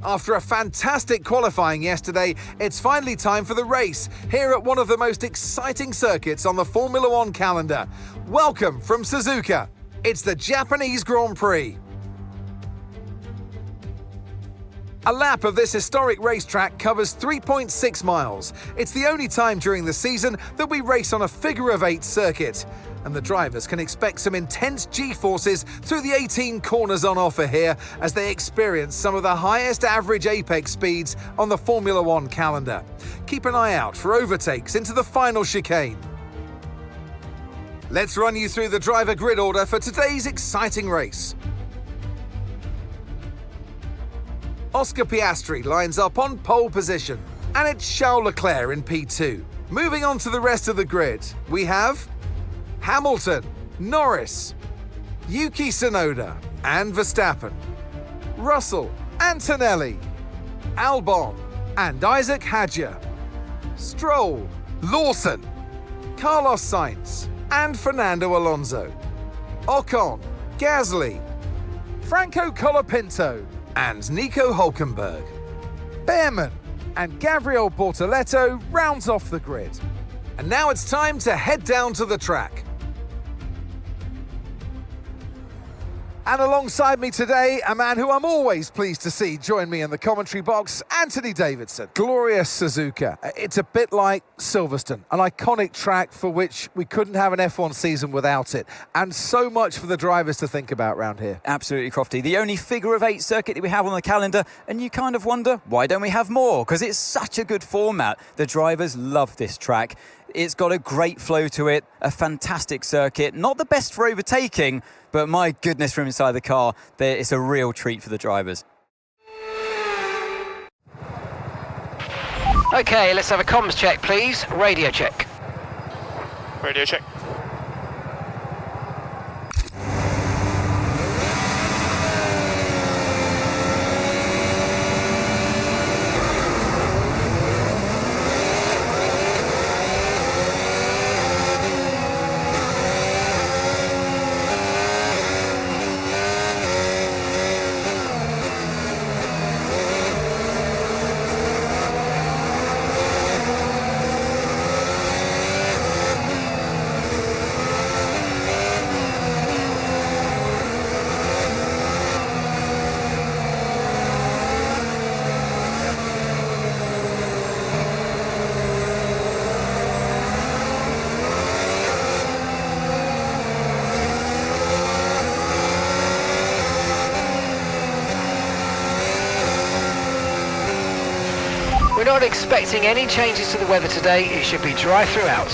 After a fantastic qualifying yesterday, it's finally time for the race here at one of the most exciting circuits on the Formula One calendar. Welcome from Suzuka. It's the Japanese Grand Prix. A lap of this historic racetrack covers 3.6 miles. It's the only time during the season that we race on a figure-of-8 circuit. And the drivers can expect some intense G-forces through the 18 corners on offer here as they experience some of the highest average apex speeds on the Formula One calendar. Keep an eye out for overtakes into the final chicane. Let's run you through the driver grid order for today's exciting race. Oscar Piastri lines up on pole position, and it's Charles Leclerc in P2. Moving on to the rest of the grid, we have Hamilton, Norris, Yuki Tsunoda and Verstappen, Russell, Antonelli, Albon and Isaac Hadjar, Stroll, Lawson, Carlos Sainz and Fernando Alonso, Ocon, Gasly, Franco Colapinto and Nico Hülkenberg. Behrman and Gabriel Bortoleto rounds off the grid. And now it's time to head down to the track. And alongside me today, a man who I'm always pleased to see join me in the commentary box, Anthony Davidson. Glorious Suzuka. It's a bit like Silverstone, an iconic track for which we couldn't have an F1 season without it. And so much for the drivers to think about around here. Absolutely, Crofty. The only figure-of-8 circuit that we have on the calendar, and you kind of wonder, why don't we have more? Because it's such a good format. The drivers love this track. It's got a great flow to it, a fantastic circuit. Not the best for overtaking, but my goodness, from inside the car, it's a real treat for the drivers. Okay, let's have a comms check, please. Radio check. Radio check. We're not expecting any changes to the weather today. It should be dry throughout.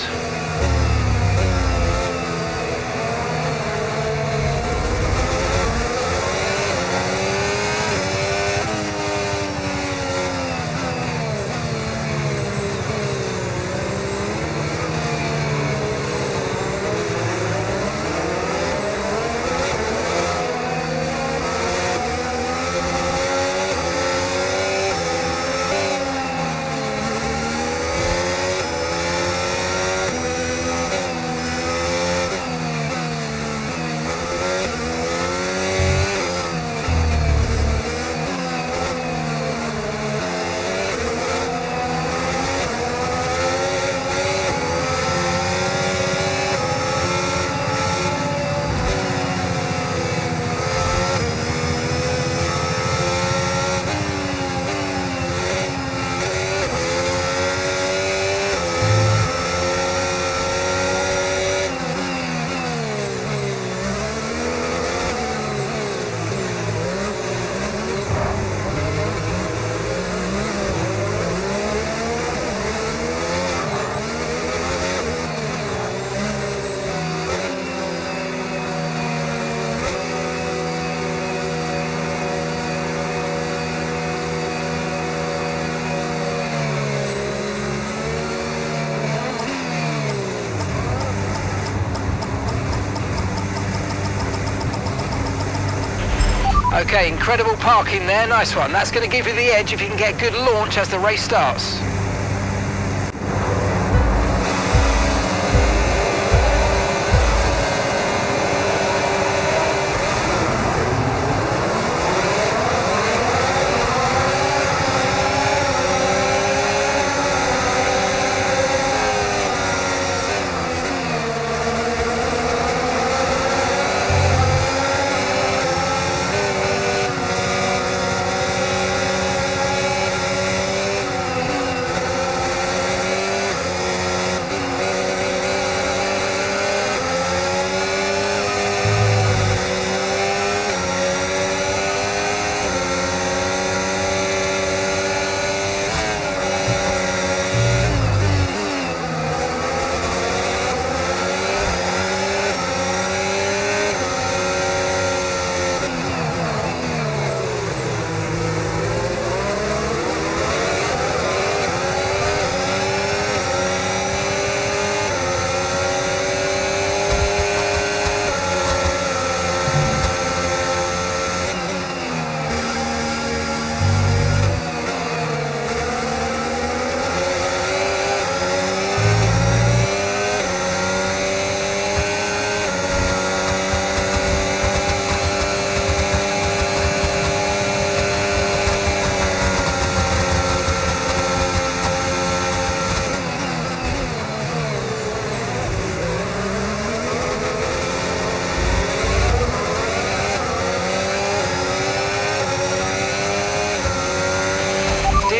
Okay, incredible parking there, nice one. That's going to give you the edge if you can get good launch as the race starts.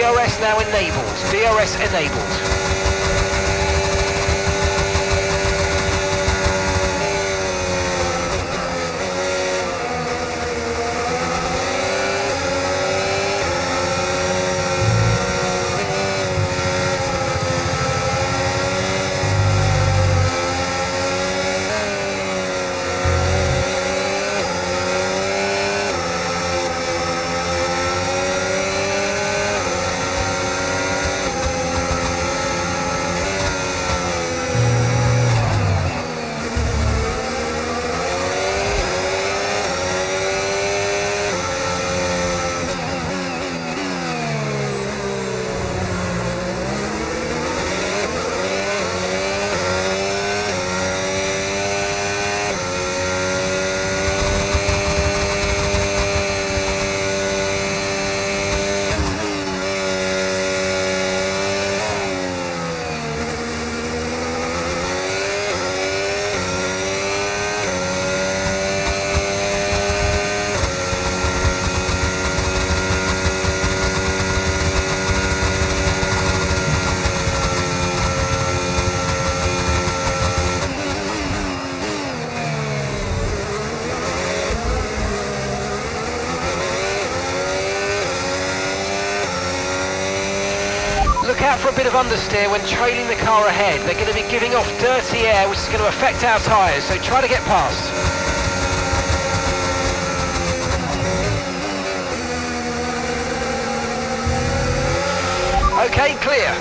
DRS now enabled. DRS enabled. Look out for a bit of understeer when trailing the car ahead. They're going to be giving off dirty air, which is going to affect our tyres, so try to get past. Okay, clear.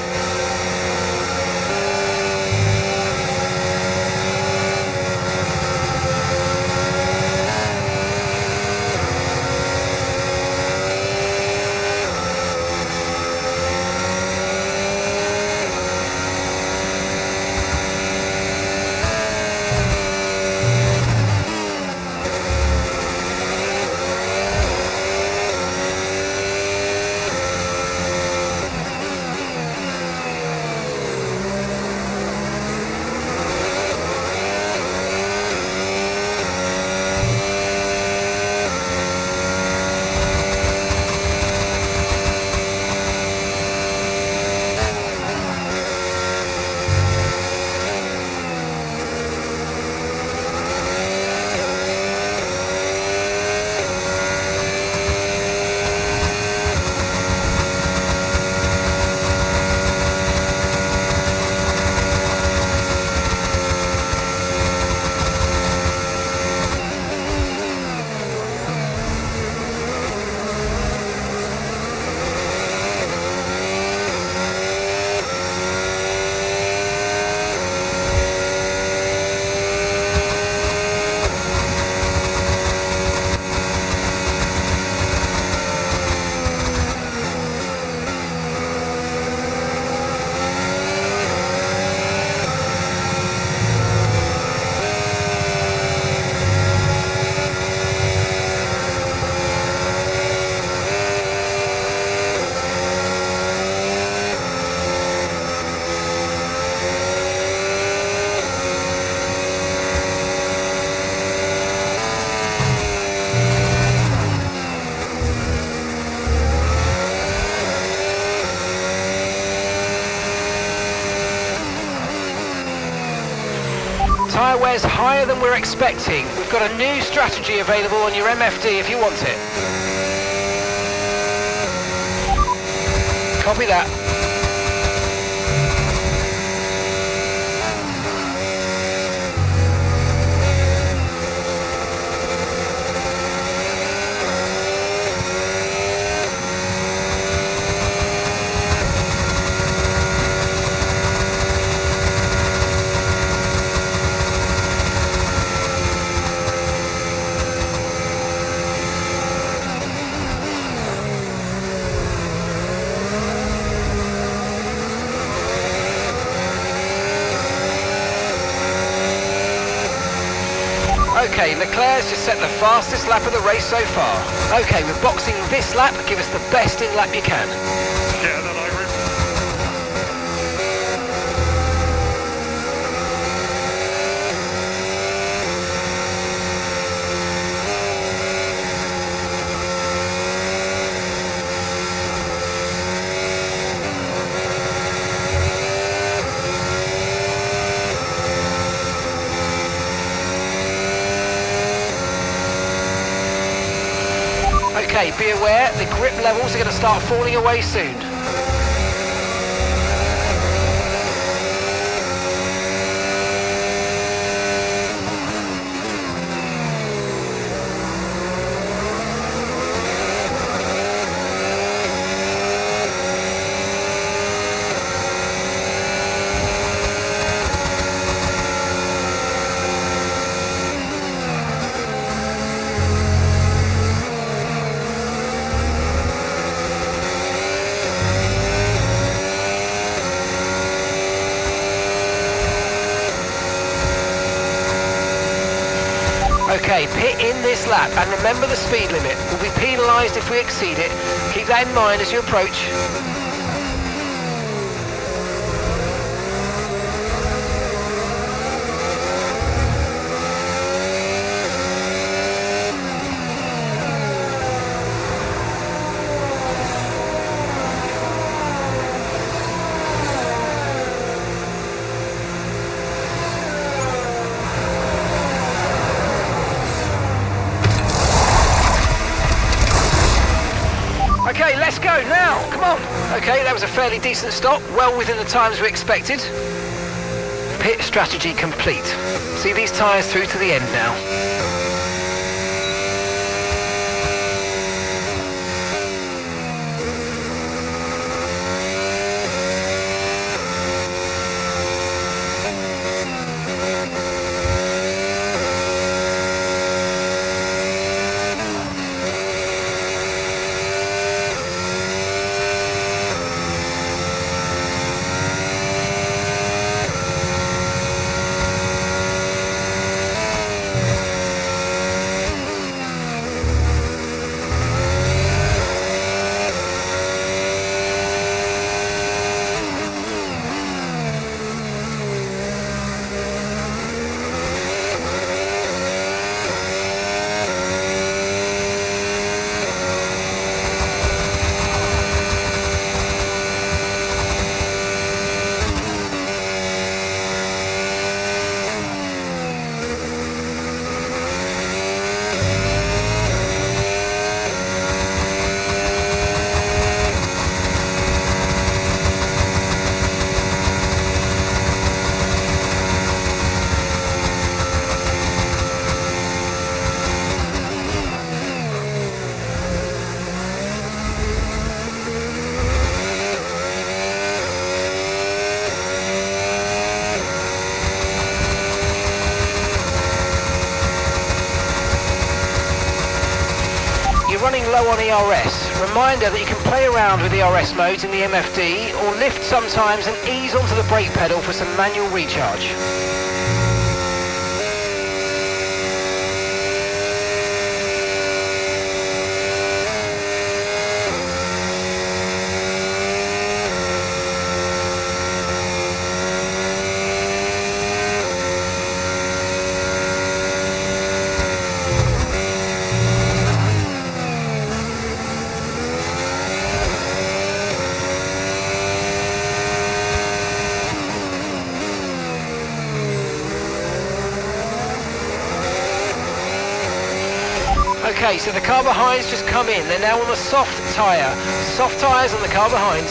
Tyre wear's higher than we're expecting. We've got a new strategy available on your MFD if you want it. Copy that. Okay, Leclerc's just set the fastest lap of the race so far. Okay, we're boxing this lap. Give us the best in lap you can. Yeah, that I agree. Okay, be aware, the grip levels are going to start falling away soon. Okay, pit in this lap and remember the speed limit. We'll be penalised if we exceed it. Keep that in mind as you approach. Okay, let's go now, come on. Okay, that was a fairly decent stop, well within the times we expected. Pit strategy complete. See these tyres through to the end now. Running low on ERS. Reminder that you can play around with ERS modes in the MFD or lift sometimes and ease onto the brake pedal for some manual recharge. Okay, so the car behind's just come in. They're now on the soft tyre. Soft tyres on the car behind.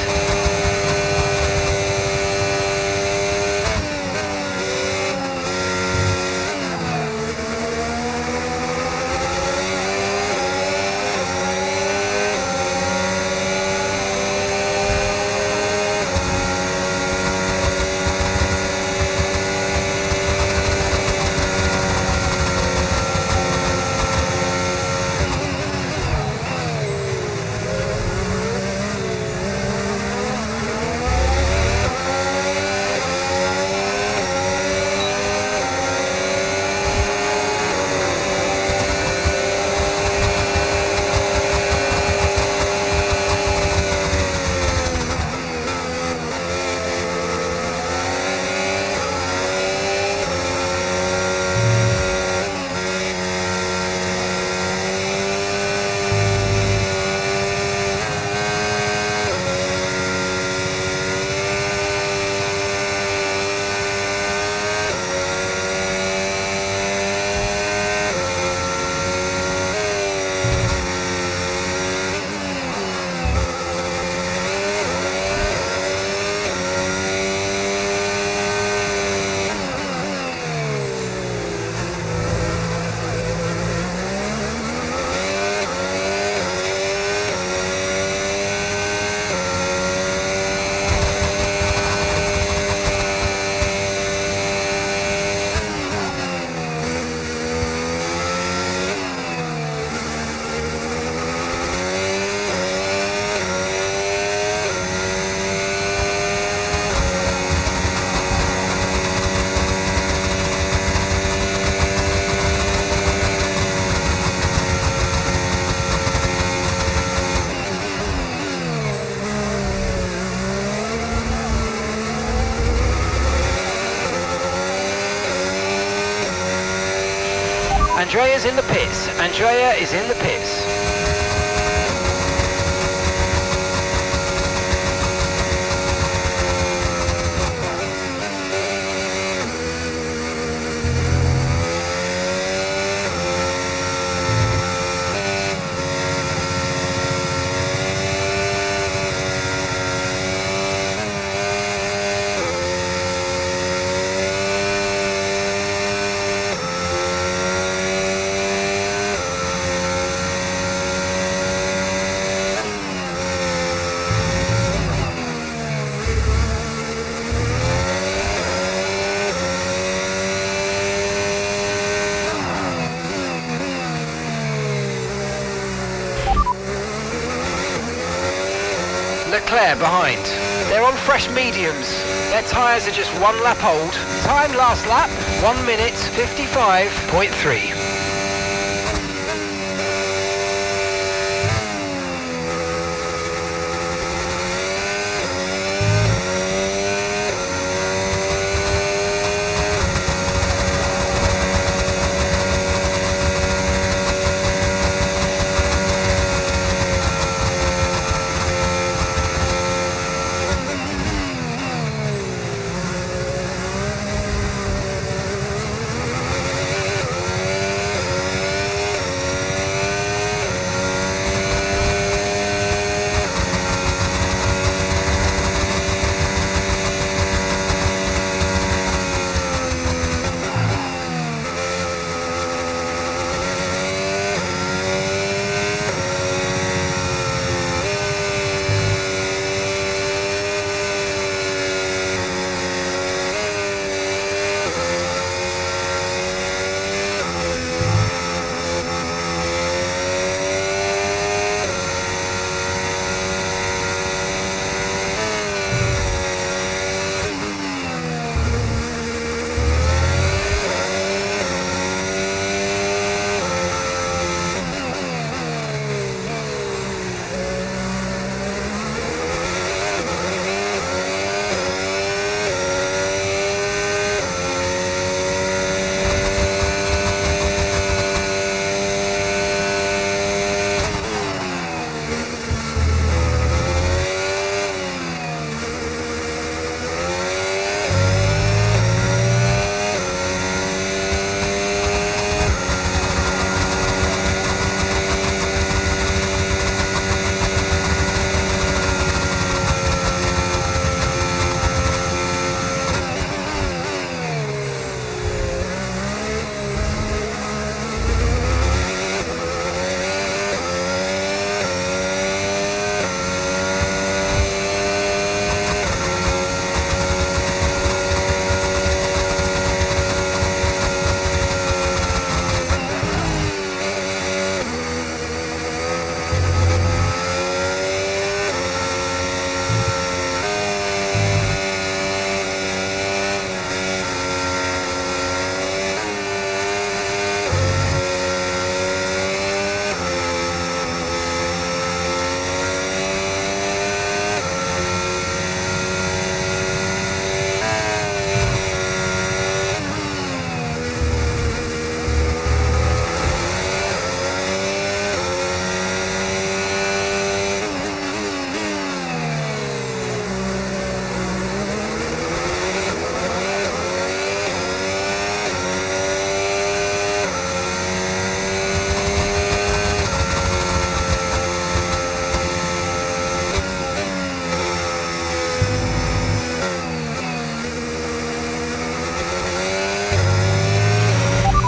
Andrea's in the pits. Andrea is in the pits. Leclerc behind. They're on fresh mediums. Their tyres are just 1 lap old. Time last lap, 1 minute 55.3.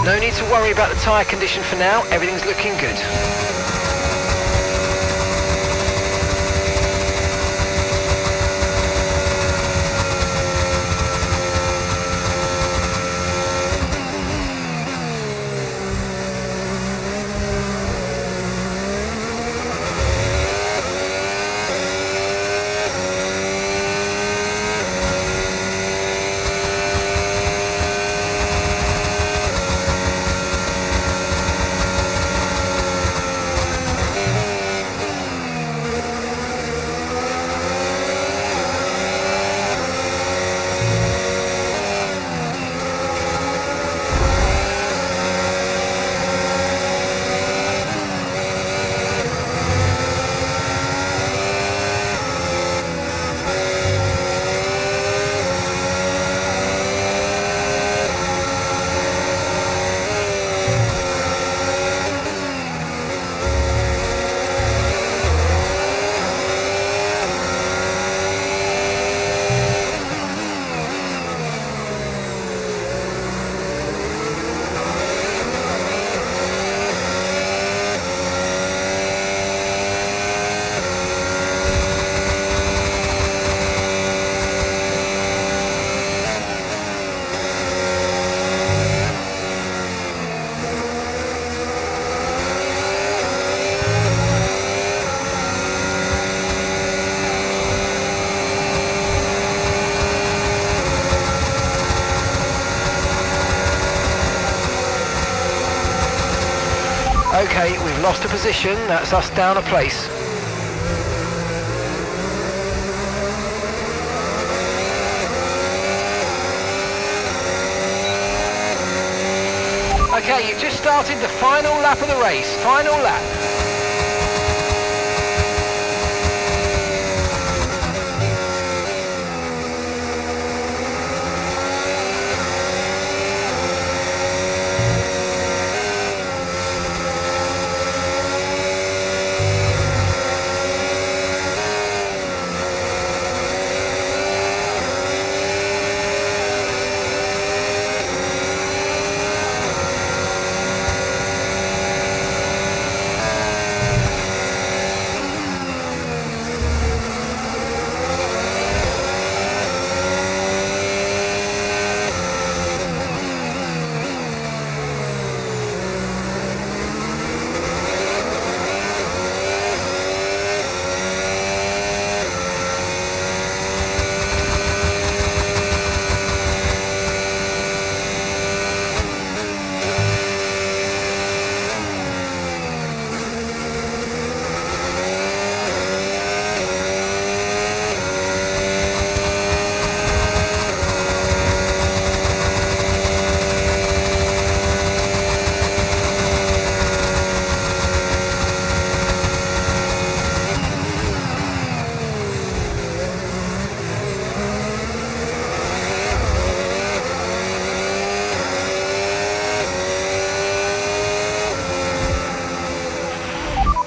No need to worry about the tyre condition for now, everything's looking good. Okay, we've lost a position. That's us down a place. Okay, you've just started the final lap of the race. Final lap.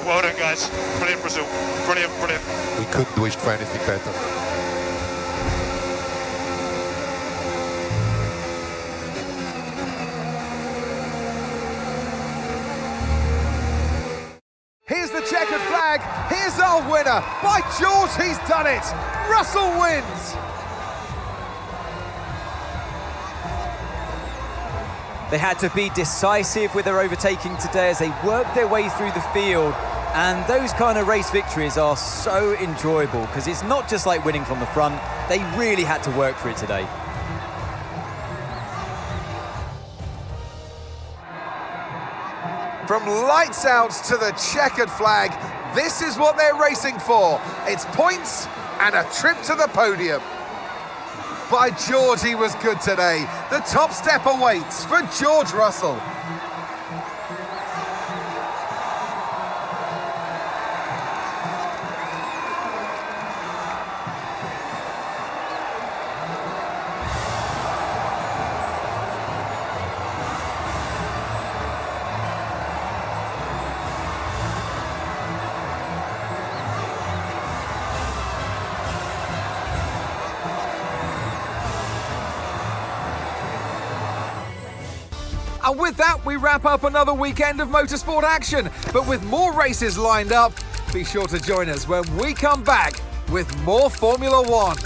Well done, guys. Brilliant, Brazil. Brilliant, brilliant. We couldn't wish for anything better. Here's the checkered flag. Here's our winner. By George, he's done it. Russell wins. They had to be decisive with their overtaking today as they worked their way through the field. And those kind of race victories are so enjoyable because it's not just like winning from the front. They really had to work for it today. From lights out to the checkered flag, this is what they're racing for. It's points and a trip to the podium. By George, he was good today. The top step awaits for George Russell. And with that, we wrap up another weekend of motorsport action. But with more races lined up, be sure to join us when we come back with more Formula One.